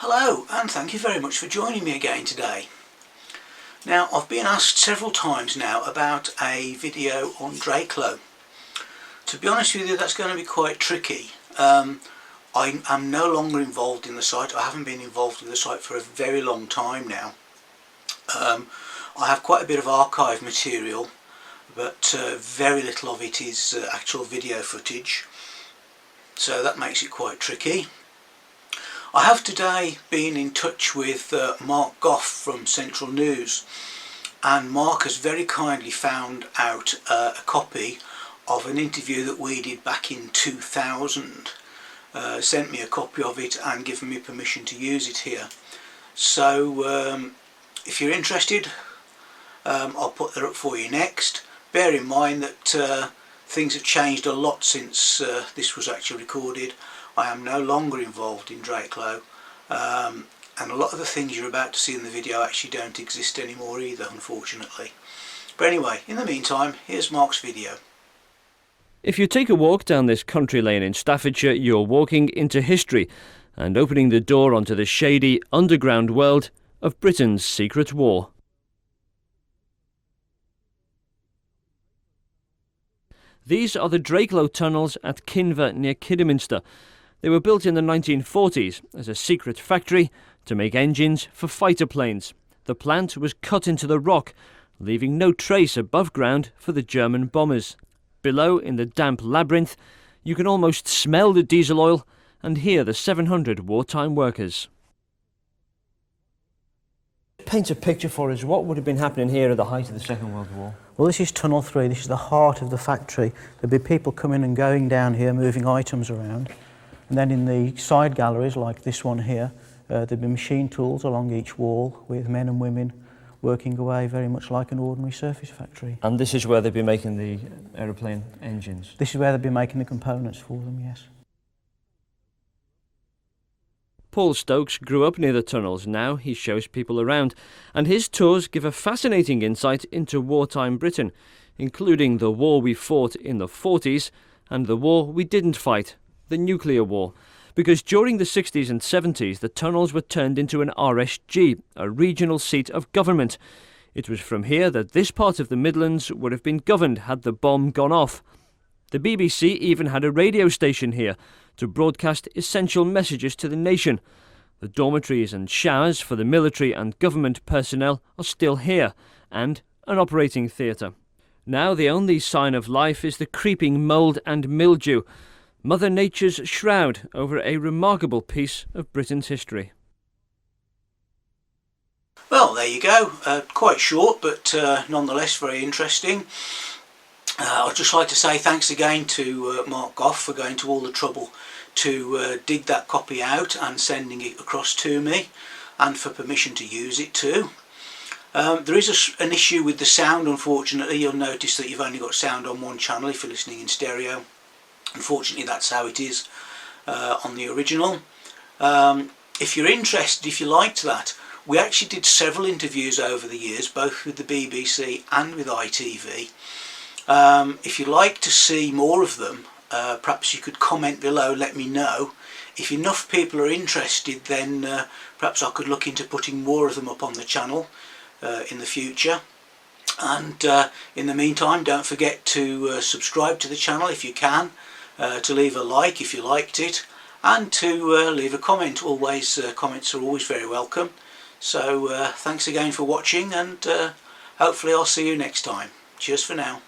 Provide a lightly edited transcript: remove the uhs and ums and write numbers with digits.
Hello, and thank you very much for joining me again today. Now, I've been asked several times now about a video on Drakelow. To be honest with you, that's going to be quite tricky. I am no longer involved in the site. I haven't been involved with the site for a very long time now. I have quite a bit of archive material, but very little of it is actual video footage, so that makes it quite tricky. I have today been in touch with Mark Gough from Central News, and Mark has very kindly found out a copy of an interview that we did back in 2000. Sent me a copy of it and given me permission to use it here. So if you're interested, I'll put that up for you next. Bear in mind that things have changed a lot since this was actually recorded. I am no longer involved in Drakelow, and a lot of the things you're about to see in the video actually don't exist anymore either, unfortunately. But anyway, in the meantime, here's Mark's video. If you take a walk down this country lane in Staffordshire, you're walking into history and opening the door onto the shady underground world of Britain's secret war. These are the Drakelow tunnels at Kinver near Kidderminster. They were built in the 1940s as a secret factory to make engines for fighter planes. The plant was cut into the rock, leaving no trace above ground for the German bombers. Below, in the damp labyrinth, you can almost smell the diesel oil and hear the 700 wartime workers. Paint a picture for us. What would have been happening here at the height of the Second World War? Well, this is Tunnel 3. This is the heart of the factory. There'd be people coming and going down here, moving items around. And then in the side galleries, like this one here, there'd be machine tools along each wall with men and women working away very much like an ordinary surface factory. And this is where they'd be making the aeroplane engines? This is where they'd be making the components for them, yes. Paul Stokes grew up near the tunnels. Now he shows people around, and his tours give a fascinating insight into wartime Britain, including the war we fought in the 40s and the war we didn't fight, the nuclear war. Because during the 60s and 70s, the tunnels were turned into an RSG, a regional seat of government. It was from here that this part of the Midlands would have been governed had the bomb gone off. The BBC even had a radio station here to broadcast essential messages to the nation. The dormitories and showers for the military and government personnel are still here, and an operating theatre. Now the only sign of life is the creeping mould and mildew, Mother Nature's shroud over a remarkable piece of Britain's history. Well, there you go. Quite short, but nonetheless very interesting. I'd just like to say thanks again to Mark Gough for going to all the trouble to dig that copy out and sending it across to me, and for permission to use it too. There is an issue with the sound, unfortunately. You'll notice that you've only got sound on one channel if you're listening in stereo. Unfortunately, that's how it is on the original. If you're interested, if you liked that, we actually did several interviews over the years, both with the BBC and with ITV. If you'd like to see more of them, perhaps you could comment below, let me know. If enough people are interested, then perhaps I could look into putting more of them up on the channel in the future. And in the meantime, don't forget to subscribe to the channel if you can, to leave a like if you liked it, and to leave a comment. Always, comments are always very welcome. So thanks again for watching, and hopefully I'll see you next time. Cheers for now.